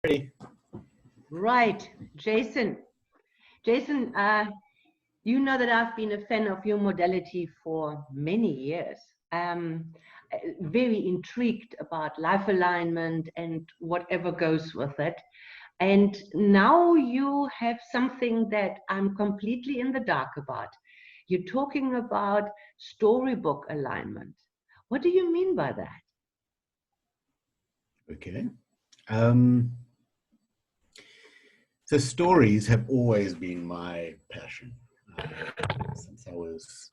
Ready? Right, Jason. Jason, you know that I've been a fan of your modality for many years. Very intrigued about life alignment and whatever goes with it. And now you have something that I'm completely in the dark about. You're talking about storybook alignment. What do you mean by that? Okay. So stories have always been my passion. Since I was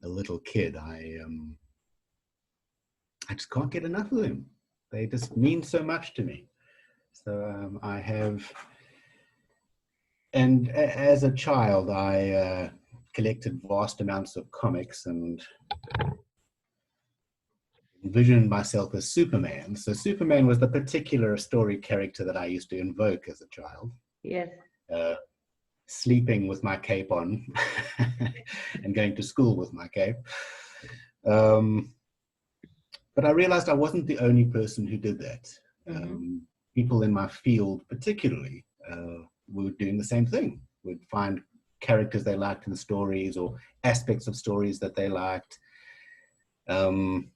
a little kid, I just can't get enough of them. They just mean so much to me. So I have, and as a child, I collected vast amounts of comics and envisioned myself as Superman. So Superman was the particular story character that I used to invoke as a child. Yes. Sleeping with my cape on and going to school with my cape. But I realized I wasn't the only person who did that. People in my field particularly were doing the same thing, would find characters they liked in the stories or aspects of stories that they liked. And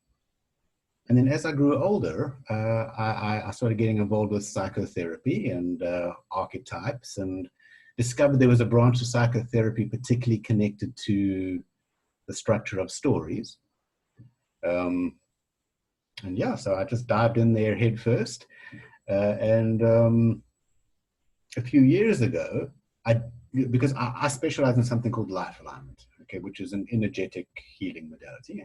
then as I grew older, I started getting involved with psychotherapy and archetypes, and discovered there was a branch of psychotherapy particularly connected to the structure of stories. And yeah, so I just dived in there head first. And a few years ago, because I specialize in something called life alignment, okay, which is an energetic healing modality.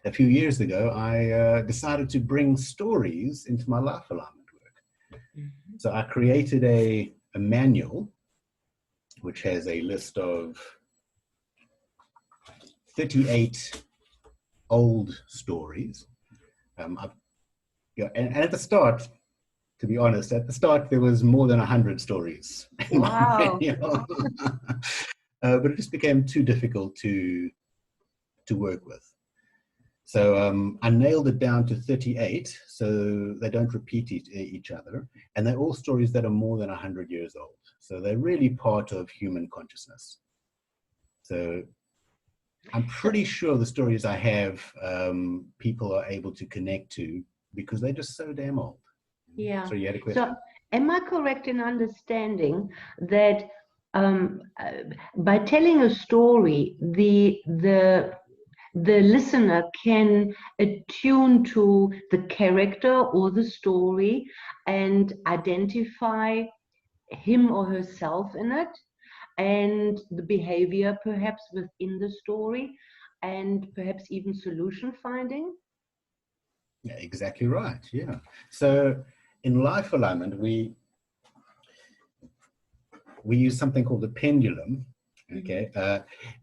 A few years ago, I decided to bring stories into my life alignment work. So I created a manual, which has a list of 38 old stories. And at the start, to be honest, at the start, there was more than 100 stories in my manual. But it just became too difficult to work with. So I nailed it down to 38, so they don't repeat each other. And they're all stories that are more than 100 years old. So they're really part of human consciousness. So I'm pretty sure the stories I have, people are able to connect to because they're just so damn old. Yeah. So you had a question? So am I correct in understanding that by telling a story, the listener can attune to the character or the story and identify him or herself in it, and the behavior perhaps within the story, and perhaps even solution finding? Yeah, exactly right. Yeah. So in life alignment, we use something called the pendulum, okay,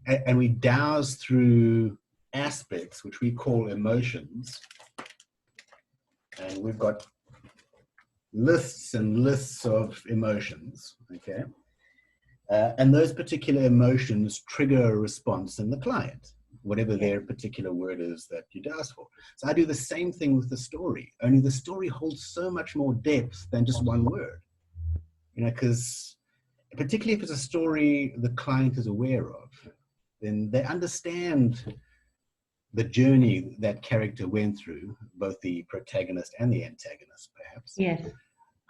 and we dowse through aspects which we call emotions, and we've got lists and lists of emotions, okay, and those particular emotions trigger a response in the client, whatever their particular word is that you dowse for. So I do the same thing with the story, only the story holds so much more depth than just one word, you know, because particularly if it's a story the client is aware of, then they understand the journey that character went through, both the protagonist and the antagonist, perhaps. Yes.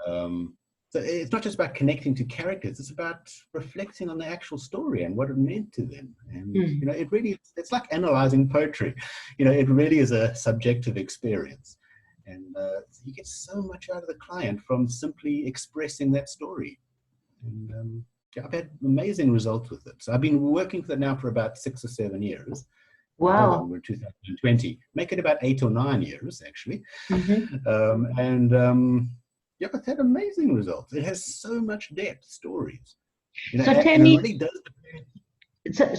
So it's not just about connecting to characters, it's about reflecting on the actual story and what it meant to them. And, you know, it's like analyzing poetry. You know, it really is a subjective experience. And you get so much out of the client from simply expressing that story. And yeah, I've had amazing results with it. So I've been working with it now for about 6 or 7 years. Wow. We're 2020. Make it about 8 or 9 years, actually. Yeah, I've had amazing results. It has so much depth, stories. You know, So tell and me, it really does.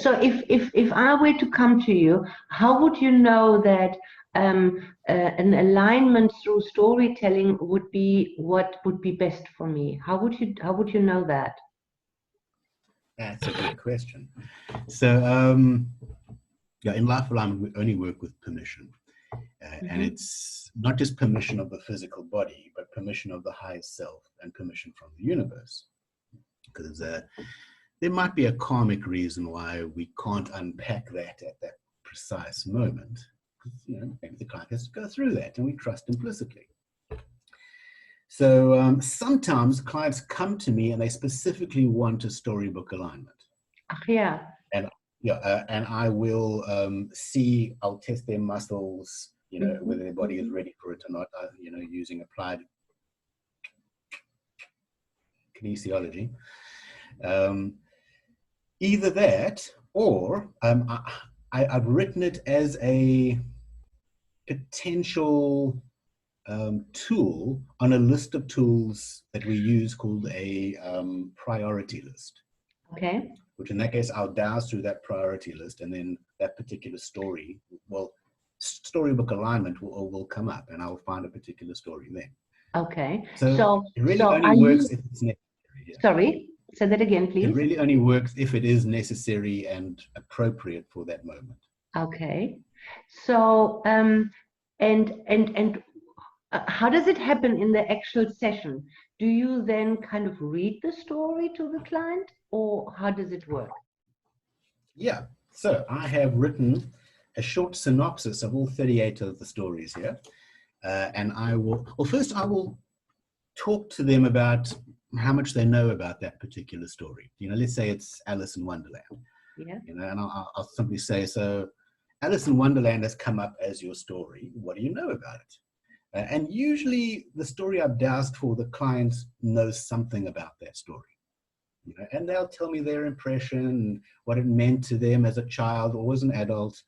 so if I were to come to you, how would you know that an alignment through storytelling would be what would be best for me? How would you know that? That's a good question. So yeah, in life alignment, we only work with permission. And it's not just permission of the physical body, but permission of the highest self and permission from the universe. Because there might be a karmic reason why we can't unpack that at that precise moment. You know, maybe the client has to go through that, and we trust implicitly. So sometimes clients come to me and they specifically want a storybook alignment. Yeah. And and I will see, I'll test their muscles, you know, whether their body is ready for it or not, you know, using applied kinesiology. Either that, or I've written it as a potential tool on a list of tools that we use called a priority list. Okay. Which in that case, I'll douse through that priority list, and then that particular story, well, storybook alignment will come up, and I'll find a particular story then. Okay. So it really only works if it's necessary. Yeah. Sorry, say that again, please. It really only works if it is necessary and appropriate for that moment. Okay. So how does it happen in the actual session? Do you then kind of read the story to the client, or how does it work? Yeah. So I have written a short synopsis of all 38 of the stories here. And I will, well, first I will talk to them about how much they know about that particular story. You know, let's say it's Alice in Wonderland. Yeah. You know, and I'll simply say, so Alice in Wonderland has come up as your story. What do you know about it? And usually the story I've doused for, the client knows something about that story. You know, and they'll tell me their impression, what it meant to them as a child or as an adult,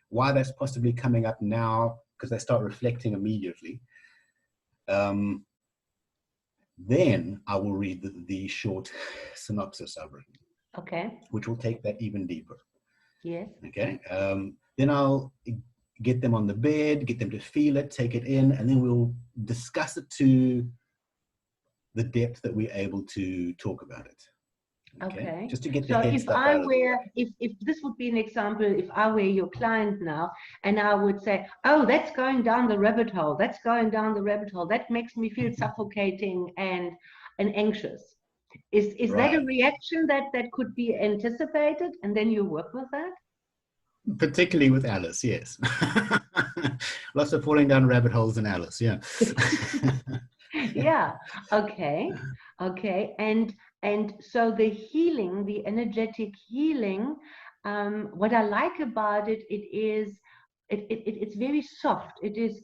why that's possibly coming up now, because they start reflecting immediately. Then I will read the short synopsis I've written. Okay. Which will take that even deeper. Yes. Okay. Then I'll get them on the bed, get them to feel it, take it in, and then we'll discuss it to the depth that we're able to talk about it. Okay. Just to get the so head if stuff I out of the were, way. if this would be an example, if I were your client now, and I would say, oh, that's going down the rabbit hole, that's going down the rabbit hole, that makes me feel suffocating and anxious. Is that a reaction that could be anticipated, and then you work with that? Particularly with Alice, yes. Lots of falling down rabbit holes in Alice, yeah. Yeah. Okay. Okay. And so the healing, the energetic healing, what I like about it, it's very soft. It is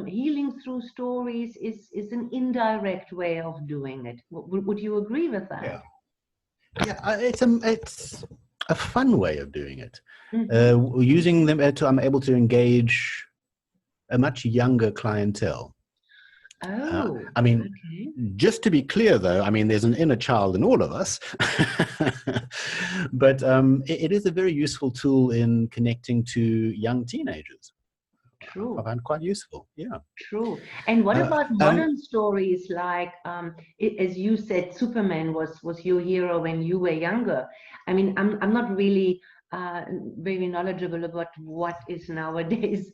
healing through stories is an indirect way of doing it. Would you agree with that? Yeah. Yeah, it's a fun way of doing it. Using them, I'm able to engage a much younger clientele. Oh, I mean, okay. just to be clear, though, I mean, there's an inner child in all of us, but it is a very useful tool in connecting to young teenagers. True. I find quite useful, yeah. True. And what about modern stories like, as you said, Superman was your hero when you were younger? I mean, I'm not really very knowledgeable about what is nowadays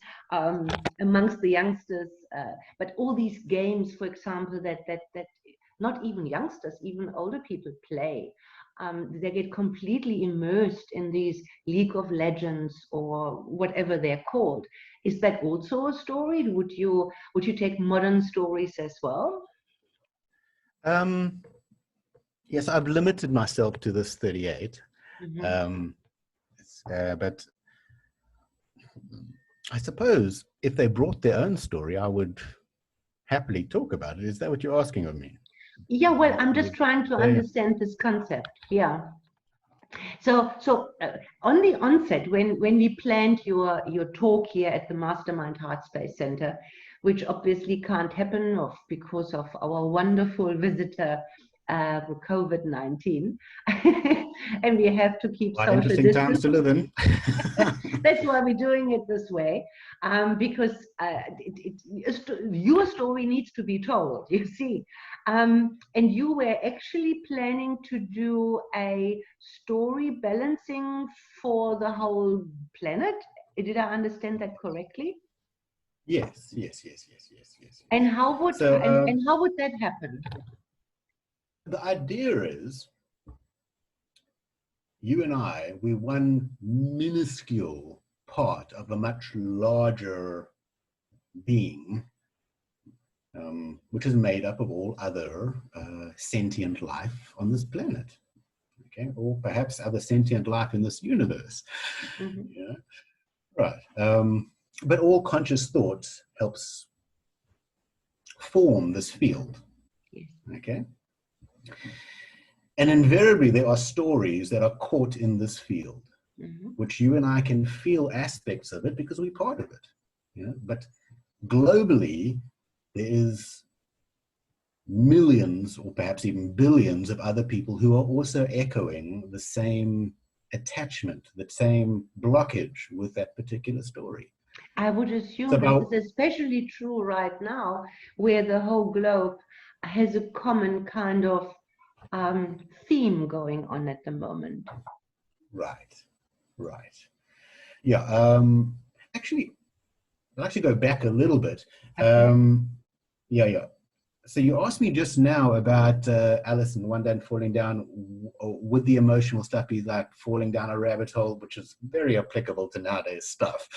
amongst the youngsters, but all these games, for example, that not even youngsters, even older people play. They get completely immersed in these League of Legends or whatever they're called. Is that also a story? Would you take modern stories as well? Yes, I've limited myself to this 38. But I suppose if they brought their own story, I would happily talk about it. Is that what you're asking of me? Yeah, well, I'm just trying to understand this concept. Yeah. So on the onset, when we planned your talk here at the Mastermind Heart Space Center, which obviously can't happen because of our wonderful visitor, COVID-19, and we have to keep Quite social interesting distance. times to live in. That's why we're doing it this way, because your story needs to be told, you see. And you were actually planning to do a story balancing for the whole planet. Did I understand that correctly? Yes, yes, yes, yes, yes, yes. And how would So and how would that happen? the idea is, you and I, we're one minuscule part of a much larger being, which is made up of all other sentient life on this planet, okay, or perhaps other sentient life in this universe. Mm-hmm. Yeah, right. But all conscious thought helps form this field. Yes. Okay. And invariably, there are stories that are caught in this field, Mm-hmm. which you and I can feel aspects of it because we're part of it. You know? But globally, there is millions or perhaps even billions of other people who are also echoing the same attachment, the same blockage with that particular story. I would So assume this about, is especially true right now, where the whole globe has a common kind of theme going on at the moment. right, right. Yeah, actually, I'll actually go back a little bit. Okay. Yeah, yeah. So you asked me just now about Alice in Wonderland falling down. Would the emotional stuff be like falling down a rabbit hole, which is very applicable to nowadays stuff.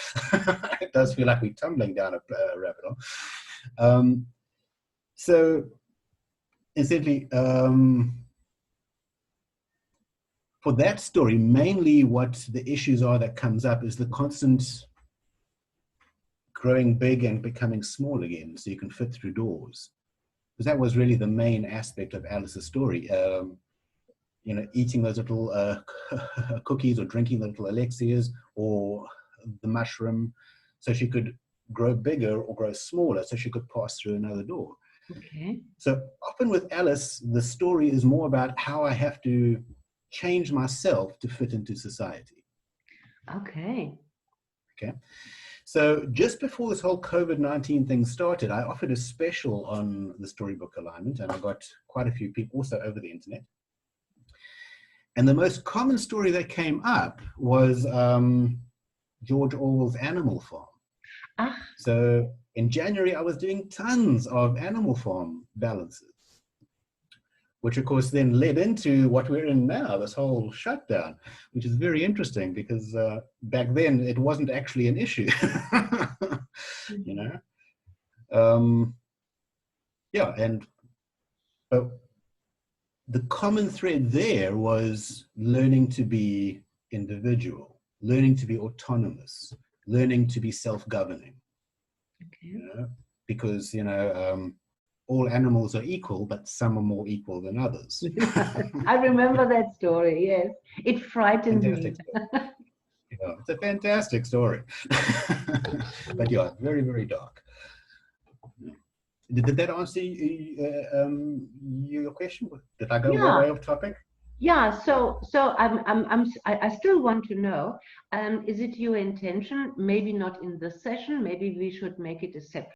It does feel like we're tumbling down a rabbit hole. So essentially, for that story, mainly what the issues are that comes up is the constant growing big and becoming small again, so you can fit through doors. Because that was really the main aspect of Alice's story. You know, eating those little cookies or drinking the little elixirs or the mushroom, so she could grow bigger or grow smaller, so she could pass through another door. Okay. So often with Alice, the story is more about how I have to change myself to fit into society. Okay. Okay. So just before this whole COVID-19 thing started, I offered a special on the Storybook Alignment, and I got quite a few people also over the internet. And the most common story that came up was George Orwell's Animal Farm. Ah, So in January, I was doing tons of Animal Farm balances, which of course then led into what we're in now, this whole shutdown, which is very interesting because back then it wasn't actually an issue, you know? Yeah, and but the common thread there was learning to be individual, learning to be autonomous, learning to be self-governing. okay. You know? Because all animals are equal, but some are more equal than others. I remember that story. Yes, it frightened me. Fantastic story. Yeah, it's a fantastic story. But yeah, very, very dark. Did that answer your question? Did I go Yeah, way off topic? yeah. So I still want to know. Is it your intention? Maybe not in this session. Maybe we should make it a separate